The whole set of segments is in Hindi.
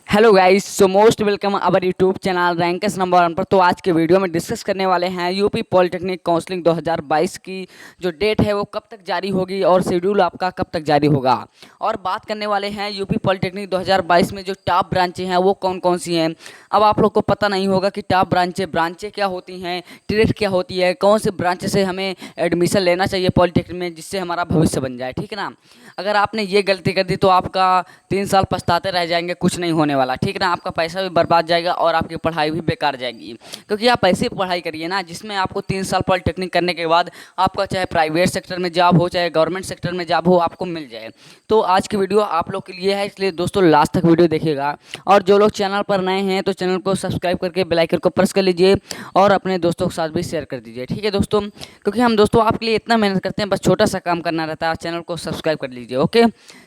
Hello guys, so most welcome our YouTube channel rankers number 1 पर। तो आज के वीडियो में डिस्कस करने वाले हैं यूपी पॉलिटेक्निक काउंसलिंग 2022 की जो डेट है वो कब तक जारी होगी और शेड्यूल आपका कब तक जारी होगा। और बात करने वाले हैं यूपी पॉलिटेक्निक 2022 में जो टॉप ब्रांचें हैं वो कौन कौन सी हैं। अब आप लोग को पता नहीं होगा कि टॉप ब्रांचें क्या होती हैं, ट्रेड क्या होती है, कौन से ब्रांच से हमें एडमिशन लेना चाहिए पॉलिटेक्निक में जिससे हमारा भविष्य बन जाए, ठीक है ना। अगर आपने ये गलती कर दी तो आपका 3 साल पछताते रह जाएंगे, कुछ नहीं होने वाला, ठीक है ना। आपका पैसा भी बर्बाद जाएगा और आपकी पढ़ाई भी बेकार जाएगी, क्योंकि आप ऐसी पढ़ाई करिए ना जिसमें आपको 3 साल पॉलिटेक्निक करने के बाद आपका चाहे प्राइवेट सेक्टर में जॉब हो चाहे गवर्नमेंट सेक्टर में जॉब हो आपको मिल जाए। तो आज की वीडियो आप लोग के लिए है, इसलिए दोस्तों लास्ट तक वीडियो देखिएगा। और जो लोग चैनल पर नए हैं तो चैनल को सब्सक्राइब करके बेल आइकन को प्रेस कर लीजिए और अपने दोस्तों के साथ भी शेयर कर दीजिए, ठीक है दोस्तों। क्योंकि हम दोस्तों आपके लिए इतना मेहनत करते हैं, बस छोटा सा काम करना रहता है, चैनल को सब्सक्राइब कर लीजिए। ओके,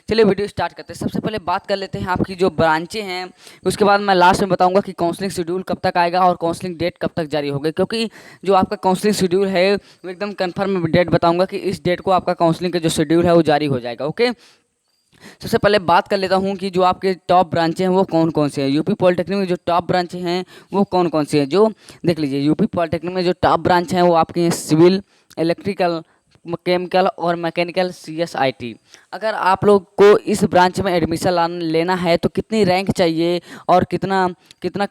चलिए वीडियो स्टार्ट करते हैं। सबसे पहले बात कर लेते हैं आपकी जो ब्रांचें हैं, उसके बाद मैं लास्ट में बताऊंगा कि काउंसलिंग शेड्यूल कब तक आएगा और काउंसलिंग डेट कब तक जारी होगी। क्योंकि जो आपका काउंसलिंग शेड्यूल है वो एकदम कंफर्म डेट बताऊंगा कि इस डेट को आपका काउंसलिंग का जो शेड्यूल है वो जारी हो जाएगा। ओके, सबसे पहले बात कर लेता हूँ कि जो आपके टॉप ब्रांचें हैं वो कौन कौन से हैं। यूपी पॉलिटेक्निक में जो टॉप ब्रांचें हैं वो कौन कौन सी हैं, जो देख लीजिए। यूपी पॉलिटेक्निक में जो टॉप ब्रांच हैं वो आपके हैं सिविल, इलेक्ट्रिकल, केमिकल और मैकेनिकल, CSIT। अगर आप लोग को इस ब्रांच में एडमिशन लेना है तो कितनी रैंक चाहिए और कितना कितना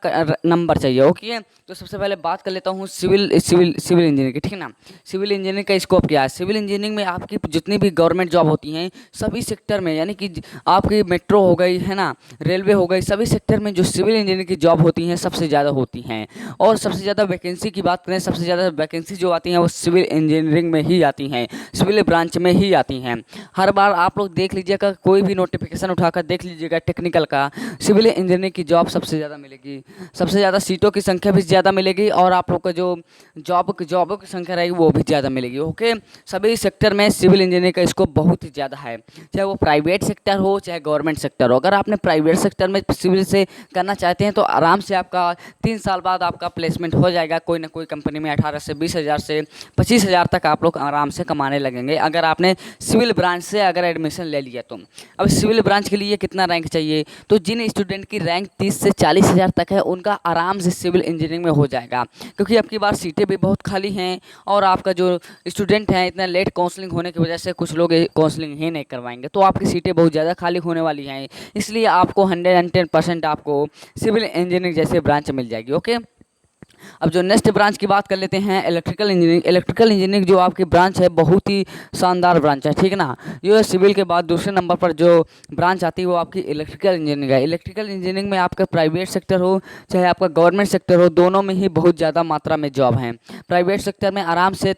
नंबर चाहिए। ओके, तो सबसे पहले बात कर लेता हूँ सिविल सिविल सिविल इंजीनियरिंग की, ठीक है ना। सिविल इंजीनियरिंग का स्कोप क्या है। सिविल इंजीनियरिंग में आपकी जितनी भी गवर्नमेंट जॉब होती हैं सभी सेक्टर में, यानी कि आपकी मेट्रो हो गई है ना, रेलवे हो गई, सभी सेक्टर में जो सिविल इंजीनियरिंग की जॉब होती हैं सबसे ज़्यादा होती हैं। और सबसे ज़्यादा वैकेंसी की बात करें, सबसे ज़्यादा वैकेंसी जो आती हैं वो सिविल इंजीनियरिंग में ही आती हैं, सिविल ब्रांच में ही आती हैं। हर बार आप लोग देख लीजिएगा, कोई भी नोटिफिकेशन उठाकर देख लीजिएगा टेक्निकल का, सिविल इंजीनियरिंग की जॉब सबसे ज़्यादा मिलेगी, सबसे ज़्यादा सीटों की संख्या भी ज़्यादा मिलेगी और आप लोग का जो जॉबों की संख्या रहेगी वो भी ज़्यादा मिलेगी। ओके, सभी सेक्टर में सिविल इंजीनियरिंग का स्कोप बहुत ही ज़्यादा है, चाहे वो प्राइवेट सेक्टर हो चाहे गवर्नमेंट सेक्टर हो। अगर आपने प्राइवेट सेक्टर में सिविल से करना चाहते हैं तो आराम से आपका 3 साल बाद आपका प्लेसमेंट हो जाएगा कोई ना कोई कंपनी में। 18 से 20 हज़ार से 25 हज़ार तक आप लोग आराम से कमाने लगेंगे अगर आपने सिविल ब्रांच से अगर एडमिशन ले लिया तो। अब सिविल ब्रांच के लिए कितना रैंक चाहिए, तो जिन स्टूडेंट की रैंक 30 से 40 हज़ार तक है उनका आराम से सिविल इंजीनियरिंग में हो जाएगा, क्योंकि अब की बार सीटें भी बहुत खाली हैं और आपका जो स्टूडेंट है इतना लेट काउंसलिंग होने की वजह से कुछ लोग काउंसलिंग ही नहीं करवाएंगे, तो आपकी सीटें बहुत ज़्यादा खाली होने वाली हैं। इसलिए आपको 110% आपको सिविल इंजीनियरिंग जैसे ब्रांच मिल जाएगी। ओके, अब जो नेक्स्ट ब्रांच की बात कर लेते हैं इलेक्ट्रिकल इंजीनियरिंग। इलेक्ट्रिकल इंजीनियरिंग जो आपकी ब्रांच है बहुत ही शानदार ब्रांच है, ठीक है ना। ये सिविल के बाद दूसरे नंबर पर जो ब्रांच आती है वो आपकी इलेक्ट्रिकल इंजीनियरिंग है। इलेक्ट्रिकल इंजीनियरिंग में आपका प्राइवेट सेक्टर हो चाहे आपका गवर्नमेंट सेक्टर हो, दोनों में ही बहुत ज़्यादा मात्रा में जॉब हैं। प्राइवेट सेक्टर में आराम से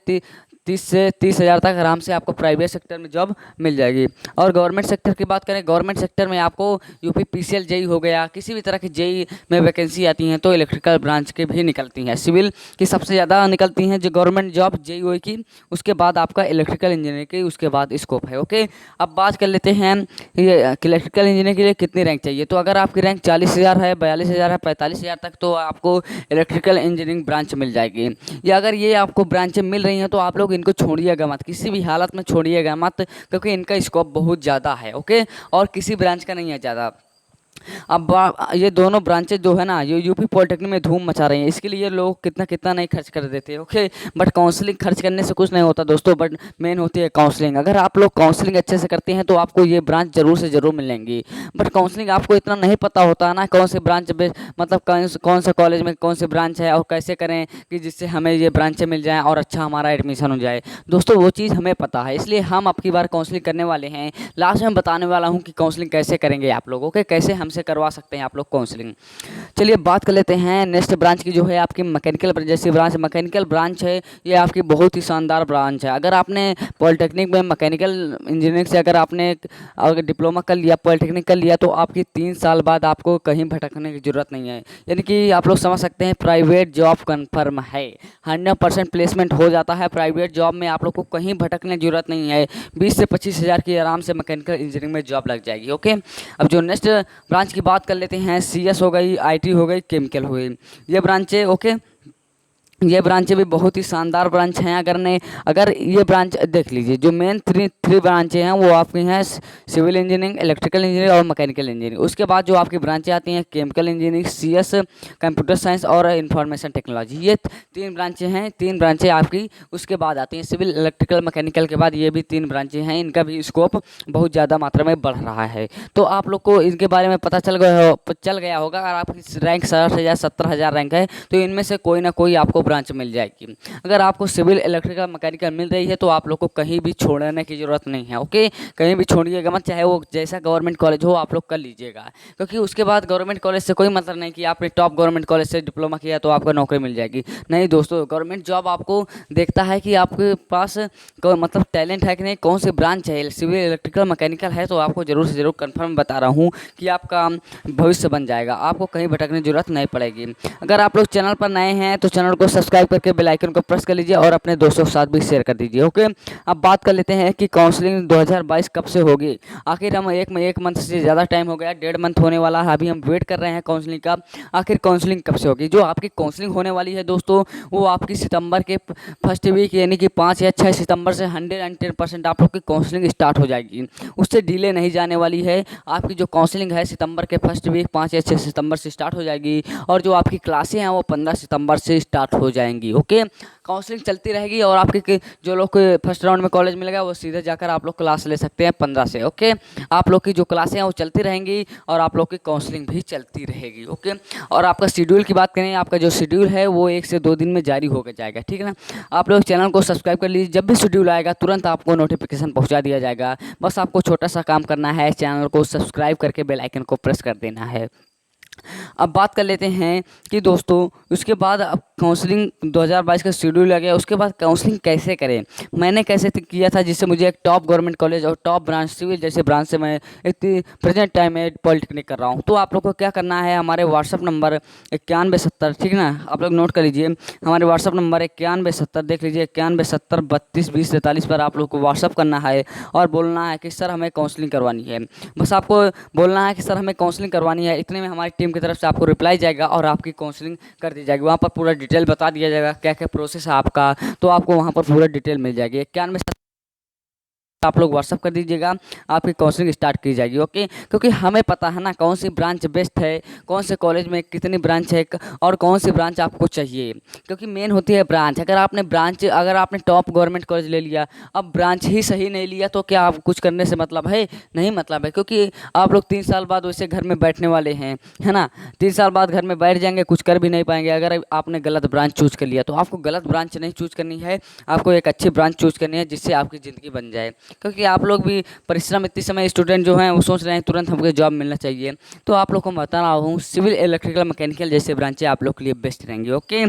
30 से 30 हज़ार तक आराम से आपको प्राइवेट सेक्टर में जॉब मिल जाएगी। और गवर्नमेंट सेक्टर की बात करें, गवर्नमेंट सेक्टर में आपको यूपी PCL जेई हो गया, किसी भी तरह की जेई में वैकेंसी आती हैं तो इलेक्ट्रिकल ब्रांच के भी निकलती हैं। सिविल की सबसे ज़्यादा निकलती हैं जो गवर्नमेंट जॉब जेई की, उसके बाद आपका इलेक्ट्रिकल इंजीनियर की, उसके बाद स्कोप है। ओके, अब बात कर लेते हैं ये इलेक्ट्रिकल इंजीनियर के लिए कितनी रैंक चाहिए। तो अगर आपकी रैंक 40 हज़ार है, 42 हज़ार है, 45 हज़ार तक तो आपको इलेक्ट्रिकल इंजीनियरिंग ब्रांच मिल जाएगी। या अगर ये आपको ब्रांचें मिल रही हैं तो आप लोग इनको छोड़िएगा मत, किसी भी हालत में छोड़िएगा मत, क्योंकि इनका स्कोप बहुत ज़्यादा है। ओके, और किसी ब्रांच का नहीं है ज़्यादा। अब ये दोनों ब्रांचेज जो है ना ये यूपी पॉलिटेक्निक में धूम मचा रही हैं, इसके लिए लोग कितना कितना नहीं खर्च कर देते हैं। ओके, बट काउंसलिंग खर्च करने से कुछ नहीं होता दोस्तों, बट मेन होती है काउंसलिंग। अगर आप लोग काउंसलिंग अच्छे से करते हैं तो आपको ये ब्रांच जरूर से ज़रूर मिलेंगी। बट काउंसलिंग आपको इतना नहीं पता होता ना, कौन से ब्रांच मतलब कौन सा कॉलेज में कौन से ब्रांच है और कैसे करें कि जिससे हमें ये ब्रांचें मिल जाएँ और अच्छा हमारा एडमिशन हो जाए। दोस्तों वो चीज़ हमें पता है, इसलिए हम अब की बार काउंसलिंग करने वाले हैं। लास्ट में बताने वाला हूँ कि काउंसलिंग कैसे करेंगे आप लोग। ओके, कैसे हमसे करवा सकते हैं आप लोग काउंसलिंग। चलिए बात कर लेते हैं नेक्स्ट ब्रांच की, जो है आपकी मैकेनिकल जैसी ब्रांच। मैकेनिकल ब्रांच है ये आपकी बहुत ही शानदार ब्रांच है। अगर आपने पॉलिटेक्निक में मैकेनिकल इंजीनियरिंग से अगर डिप्लोमा कर लिया, पॉलिटेक्निक कर लिया, तो आपकी 3 साल बाद आपको कहीं भटकने की ज़रूरत नहीं है। यानी कि आप लोग समझ सकते हैं प्राइवेट जॉब कन्फर्म है, 100% प्लेसमेंट हो जाता है प्राइवेट जॉब में, आप लोग को कहीं भटकने की ज़रूरत नहीं है। 20 से 25 हज़ार की आराम से मैकेनिकल इंजीनियरिंग में जॉब लग जाएगी। ओके, अब जो नेक्स्ट ब्रांच की बात कर लेते हैं, CS हो गई, IT हो गई, केमिकल हो गई, ये ब्रांचें। ओके, ये ब्रांचें भी बहुत ही शानदार ब्रांच हैं। अगर ये ब्रांच देख लीजिए, जो मेन थ्री ब्रांचें हैं वो आपकी हैं सिविल इंजीनियरिंग, इलेक्ट्रिकल इंजीनियरिंग और मैकेनिकल इंजीनियरिंग। उसके बाद जो आपकी ब्रांचें आती हैं chemical engineering, CS, computer science और इंफॉर्मेशन टेक्नोलॉजी। ये 3 ब्रांचें हैं, 3 ब्रांचें आपकी उसके बाद आती हैं। सिविल, इलेक्ट्रिकल, मैकेनिकल के बाद ये भी 3 ब्रांचें हैं। इनका भी स्कोप बहुत ज़्यादा मात्रा में बढ़ रहा है। तो आप लोग को इनके बारे में पता चल गया होगा। अगर आपकी रैंक 60,000 70,000 रैंक है तो इनमें से कोई ना कोई आपको ब्रांच मिल जाएगी। अगर आपको सिविल, इलेक्ट्रिकल, मैकेनिकल मिल रही है तो आप लोग को कहीं भी छोड़ने की ज़रूरत नहीं है। ओके, कहीं भी छोड़िएगा मत, चाहे वो जैसा गवर्नमेंट कॉलेज हो आप लोग कर लीजिएगा। क्योंकि उसके बाद गवर्नमेंट कॉलेज से कोई मतलब नहीं कि आपने टॉप गवर्नमेंट कॉलेज से डिप्लोमा किया तो आपको नौकरी मिल जाएगी। नहीं दोस्तों, गवर्नमेंट जॉब आपको देखता है कि आपके पास मतलब टैलेंट है कि नहीं, कौन सी ब्रांच है, सिविल, इलेक्ट्रिकल, मैकेनिकल है तो आपको ज़रूर से ज़रूर कन्फर्म बता रहा हूँ कि आपका भविष्य बन जाएगा। आपको कहीं भटकने की जरूरत नहीं पड़ेगी। अगर आप लोग चैनल पर नए हैं तो चैनल को सब्सक्राइब करके बेल आइकन को प्रेस कर लीजिए और अपने दोस्तों के साथ भी शेयर कर दीजिए। ओके, अब बात कर लेते हैं कि काउंसलिंग 2022 कब से होगी। आखिर हम एक मंथ से ज़्यादा टाइम हो गया, 1.5 मंथ होने वाला है, अभी हम वेट कर रहे हैं काउंसलिंग का। आखिर काउंसलिंग कब से होगी। जो आपकी काउंसलिंग होने वाली है दोस्तों, वो आपकी सितंबर के फर्स्ट वीक यानी कि 5 या 6 सितंबर से 110% आप लोग की काउंसलिंग स्टार्ट हो जाएगी। उससे डिले नहीं जाने वाली है। आपकी जो काउंसलिंग है सितंबर के फर्स्ट वीक 5 या 6 सितंबर से स्टार्ट हो जाएगी और जो आपकी क्लासें हैं वो 15 सितंबर से स्टार्ट हो जाएंगी। ओके, काउंसलिंग चलती रहेगी और आपके जो लोग को फर्स्ट राउंड में कॉलेज मिलेगा वो सीधे जाकर आप लोग क्लास ले सकते हैं 15 से। ओके, आप लोग की जो क्लासें हैं वो चलती रहेंगी और आप लोग की काउंसलिंग भी चलती रहेगी। ओके, और आपका शेड्यूल की बात करें, आपका जो शेड्यूल है वो 1 से 2 दिन में जारी होकर जाएगा। ठीक है ना। आप लोग चैनल को सब्सक्राइब कर लीजिए, जब भी शेड्यूल आएगा तुरंत आपको नोटिफिकेशन पहुँचा दिया जाएगा। बस आपको छोटा सा काम करना है, चैनल को सब्सक्राइब करके बेल आइकन को प्रेस कर देना है। अब बात कर लेते हैं कि दोस्तों उसके बाद अब काउंसलिंग 2022 का शेड्यूल आ गया, उसके बाद काउंसलिंग कैसे करें, मैंने कैसे किया था जिससे मुझे एक टॉप गवर्नमेंट कॉलेज और टॉप ब्रांच सिविल जैसे ब्रांच से मैं इतनी प्रेजेंट टाइम में पॉलिटेक्निक कर रहा हूं। तो आप लोग को क्या करना है, हमारे व्हाट्सअप नंबर 9170, ठीक है ना, आप लोग नोट कर लीजिए। हमारे व्हाट्सअप नंबर 9170, देख लीजिए 9170 32 20 43 पर आप लोग को व्हाट्सअप करना है और बोलना है कि सर हमें काउंसलिंग करवानी है। बस आपको बोलना है कि सर हमें काउंसलिंग करवानी है, इतने में हमारी टीम की तरफ से आपको रिप्लाई जाएगा और आपकी काउंसलिंग कर दी जाएगी। वहाँ पर पूरा डिटेल बता दिया जाएगा क्या क्या प्रोसेस है आपका, तो आपको वहाँ पर पूरा डिटेल मिल जाएगी। 91 आप लोग व्हाट्सअप कर दीजिएगा, आपकी काउंसलिंग स्टार्ट की जाएगी। ओके, क्योंकि हमें पता है ना कौन सी ब्रांच बेस्ट है, कौन से कॉलेज में कितनी ब्रांच है और कौन सी ब्रांच आपको चाहिए। क्योंकि मेन होती है ब्रांच। अगर आपने टॉप गवर्नमेंट कॉलेज ले लिया, अब ब्रांच ही सही नहीं लिया तो क्या आप कुछ करने से मतलब है, नहीं मतलब है। क्योंकि आप लोग 3 साल बाद वैसे घर में बैठने वाले हैं, है ना। 3 साल बाद घर में बैठ जाएंगे, कुछ कर भी नहीं पाएंगे। अगर आपने गलत ब्रांच चूज कर लिया तो आपको गलत ब्रांच नहीं चूज करनी है, आपको एक अच्छी ब्रांच चूज करनी है जिससे आपकी ज़िंदगी बन जाए। क्योंकि आप लोग भी परिश्रम, इतने समय स्टूडेंट जो हैं वो सोच रहे हैं तुरंत हमको जॉब मिलना चाहिए। तो आप लोग को बता रहा हूँ सिविल, इलेक्ट्रिकल, मैकेनिकल जैसे ब्रांचें आप लोग के लिए बेस्ट रहेंगी। ओके,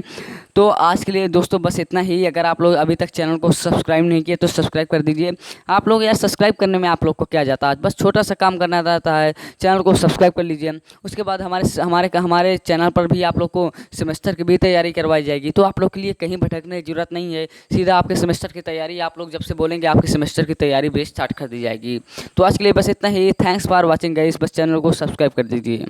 तो आज के लिए दोस्तों बस इतना ही। अगर आप लोग अभी तक चैनल को सब्सक्राइब नहीं किए तो सब्सक्राइब कर दीजिए। आप लोग यार सब्सक्राइब करने में आप लोग को क्या जाता है, बस छोटा सा काम करना रहता है, चैनल को सब्सक्राइब कर लीजिए। उसके बाद हमारे चैनल पर भी आप लोग को सेमेस्टर की भी तैयारी करवाई जाएगी। तो आप लोग के लिए कहीं भटकने की जरूरत नहीं है, सीधा आपके सेमेस्टर की तैयारी आप लोग जब से बोलेंगे आपके सेमेस्टर की तैयारी भी स्टार्ट कर दी जाएगी। तो आज के लिए बस इतना ही। थैंक्स फॉर वॉचिंग गाइस, बस चैनल को सब्सक्राइब कर दीजिए।